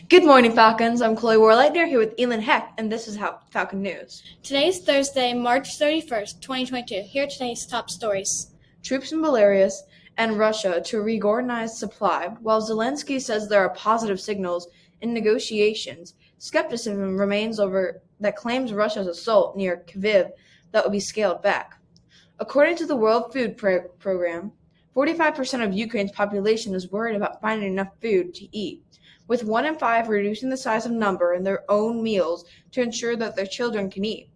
Good morning, Falcons. I'm Chloe Warleitner here with Elin Heck, and this is Falcon News. Today is Thursday, March 31st, 2022. Here are today's top stories. Troops in Belarus and Russia to reorganize supply. While Zelensky says there are positive signals in negotiations, skepticism remains over that claims Russia's assault near Kyiv that will be scaled back. According to the World Food Program, 45% of Ukraine's population is worried about finding enough food to eat, with 1 in 5 reducing the size of number in their own meals to ensure that their children can eat.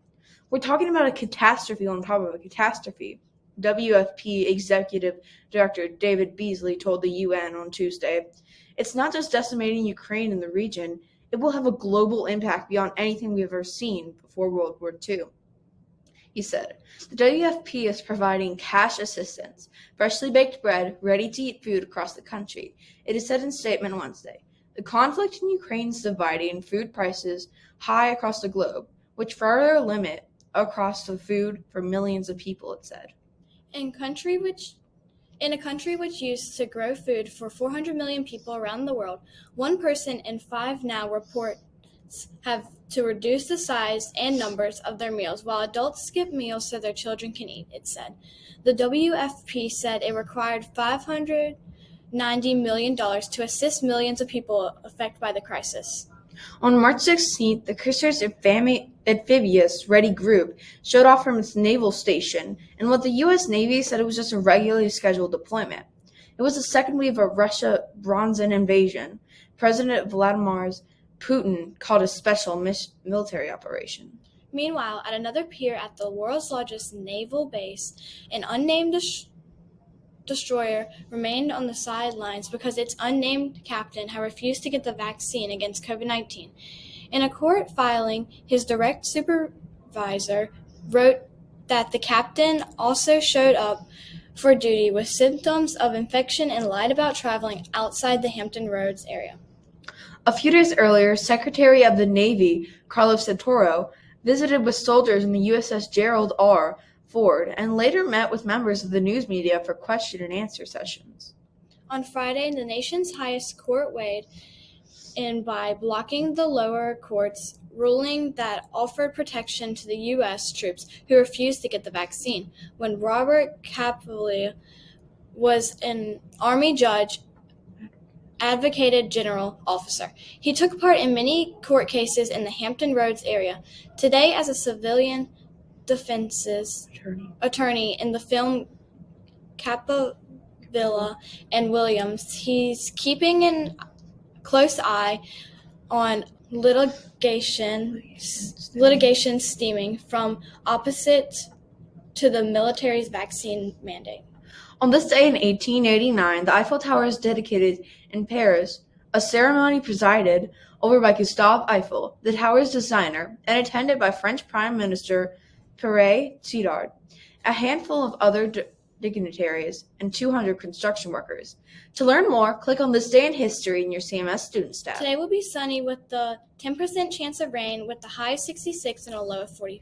We're talking about a catastrophe on top of a catastrophe, WFP Executive Director David Beasley told the UN on Tuesday. It's not just decimating Ukraine and the region, it will have a global impact beyond anything we've ever seen before World War II. He said, the WFP is providing cash assistance, freshly baked bread, ready-to-eat food across the country. It is said in a statement Wednesday. The conflict in Ukraine is dividing food prices high across the globe, which further limit across the food for millions of people, it said. In a country which used to grow food for 400 million people around the world, 1 person in 5 now reports have to reduce the size and numbers of their meals, while adults skip meals so their children can eat, it said. The WFP said it required $590 million to assist millions of people affected by the crisis. On March 16th, the Custer's amphibious Ready Group showed off from its naval station in what the U.S. Navy said it was just a regularly scheduled deployment. It was the second wave of Russia Bronzan invasion. President Vladimir Putin called a special military operation. Meanwhile, at another pier at the world's largest naval base, an unnamed destroyer remained on the sidelines because its unnamed captain had refused to get the vaccine against COVID-19. In a court filing, his direct supervisor wrote that the captain also showed up for duty with symptoms of infection and lied about traveling outside the Hampton Roads area. A few days earlier, Secretary of the Navy Carlos Santoro visited with soldiers in the USS Gerald R. Ford and later met with members of the news media for question and answer sessions. On Friday, the nation's highest court weighed in by blocking the lower court's ruling that offered protection to the U.S. troops who refused to get the vaccine. When Robert Capelli was an Army judge, advocated general officer. He took part in many court cases in the Hampton Roads area. Today, as a civilian defense attorney in the film Capavilla and Williams, he's keeping a close eye on litigation stemming from opposite to the military's vaccine mandate. On this day in 1889, the Eiffel Tower is dedicated in Paris, a ceremony presided over by Gustave Eiffel, the tower's designer, and attended by French Prime Minister Pierre Tidard, a handful of other dignitaries, and 200 construction workers. To learn more, click on This Day in History in your CMS Students tab. Today will be sunny with the 10% chance of rain with the high 66 and a low of 40.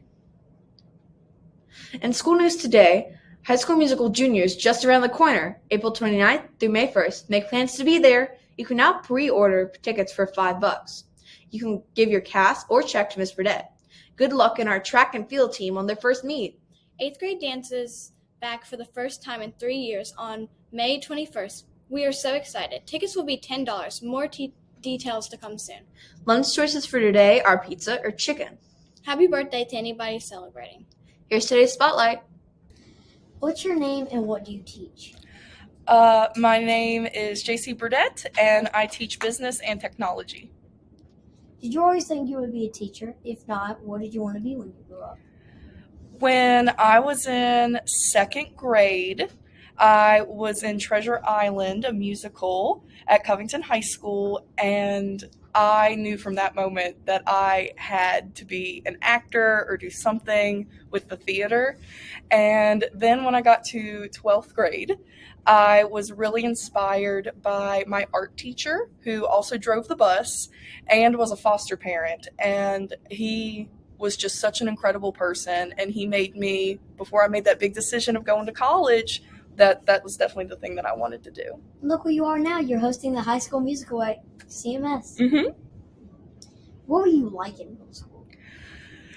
In school news today, High School Musical Junior is just around the corner, April 29th through May 1st. Make plans to be there. You can now pre-order tickets for $5. You can give your cast or check to Miss Burdett. Good luck in our track and field team on their first meet. 8th grade dances back for the first time in 3 years on May 21st. We are so excited. Tickets will be $10. More details to come soon. Lunch choices for today are pizza or chicken. Happy birthday to anybody celebrating. Here's today's Spotlight. What's your name and what do you teach? My name is JC Burdett, and I teach business and technology. Did you always think you would be a teacher? If not, what did you want to be when you grew up? When I was in 2nd grade, I was in Treasure Island, a musical at Covington High School, and I knew from that moment that I had to be an actor or do something with the theater. And then when I got to 12th grade, I was really inspired by my art teacher, who also drove the bus and was a foster parent. And he was just such an incredible person. And he made me, before I made that big decision of going to college, that was definitely the thing that I wanted to do. Look where you are now. You're hosting the High School Musical at CMS. Mm-hmm. What were you like in middle school?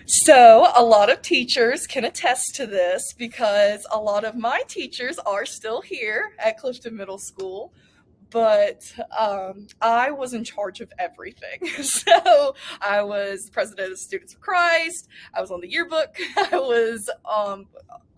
So a lot of teachers can attest to this because a lot of my teachers are still here at Clifton Middle School. But I was in charge of everything. So I was president of Students of Christ. I was on the yearbook. I was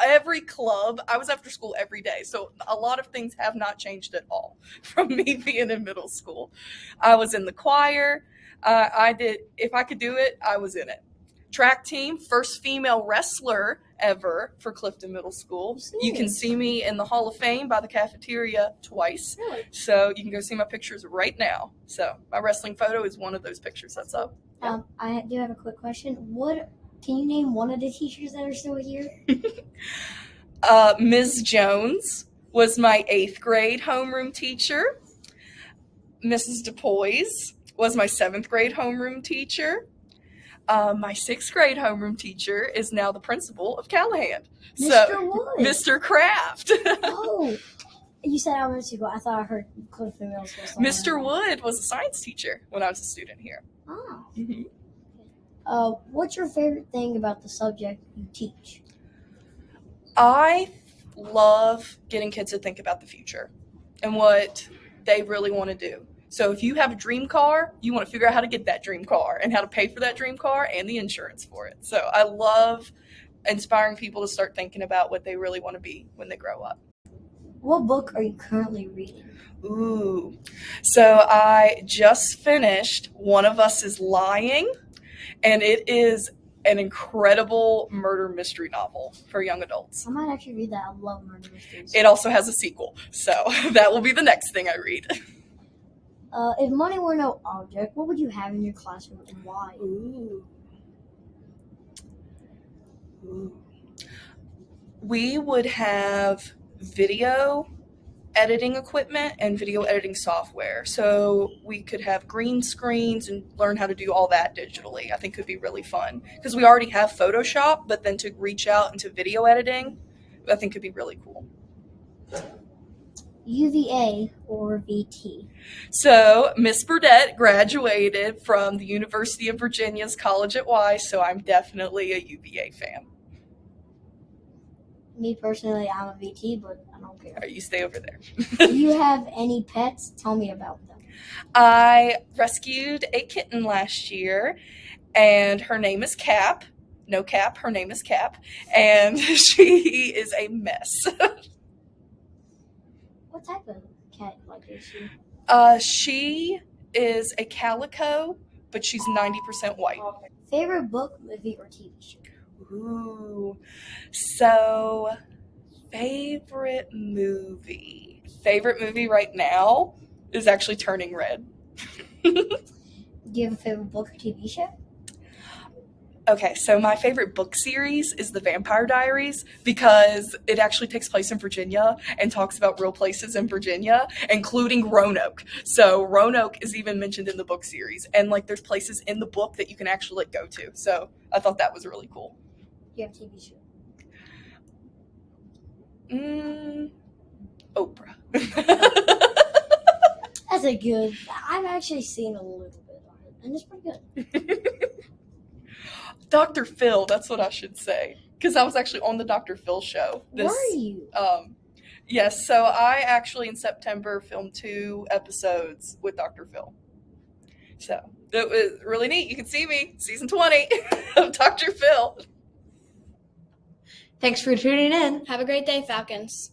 every club. I was after school every day. So a lot of things have not changed at all from me being in middle school. I was in the choir. If I could do it, I was in it. Track team, first female wrestler ever for Clifton Middle School. You can see me in the Hall of Fame by the cafeteria twice. Really? So you can go see my pictures right now. So my wrestling photo is one of those pictures that's up. Yeah. I do have a quick question. Can you name one of the teachers that are still here? Ms. Jones was my 8th grade homeroom teacher. Mrs. DePoys was my 7th grade homeroom teacher. My 6th grade homeroom teacher is now the principal of Callahan. Mr. Wood. Mr. Kraft. Oh, you said elementary school. I thought I heard Clifton Middle School. Mr. Wood was a science teacher when I was a student here. Oh. Mm-hmm. What's your favorite thing about the subject you teach? I love getting kids to think about the future and what they really want to do. So if you have a dream car, you want to figure out how to get that dream car and how to pay for that dream car and the insurance for it. So I love inspiring people to start thinking about what they really want to be when they grow up. What book are you currently reading? Ooh. So I just finished One of Us is Lying, and it is an incredible murder mystery novel for young adults. I might actually read that. I love murder mysteries. It also has a sequel, so that will be the next thing I read. If money were no object, what would you have in your classroom and why? Ooh. We would have video editing equipment and video editing software. So we could have green screens and learn how to do all that digitally. I think could be really fun because we already have Photoshop, but then to reach out into video editing, I think could be really cool. UVA or VT? So Miss Burdett graduated from the University of Virginia's College at Wise, so I'm definitely a UVA fan. Me personally, I'm a VT, but I don't care. All right, you stay over there. Do you have any pets? Tell me about them. I rescued a kitten last year, and her name is Cap. No Cap, her name is Cap, and she is a mess. What type of cat is she? She is a calico, but she's 90% white. Favorite book, movie, or TV show? Ooh. So, favorite movie. Favorite movie right now is actually Turning Red. Do you have a favorite book or TV show? Okay, so my favorite book series is The Vampire Diaries because it actually takes place in Virginia and talks about real places in Virginia, including Roanoke. So Roanoke is even mentioned in the book series, and there's places in the book that you can actually go to. So I thought that was really cool. Do you have a TV show? Oprah. That's a good. I've actually seen a little bit of it, and it's pretty good. Dr. Phil, that's what I should say. Because I was actually on the Dr. Phil show. Were you? Yes, so I actually in September filmed 2 episodes with Dr. Phil. So it was really neat. You can see me, season 20 of Dr. Phil. Thanks for tuning in. Have a great day, Falcons.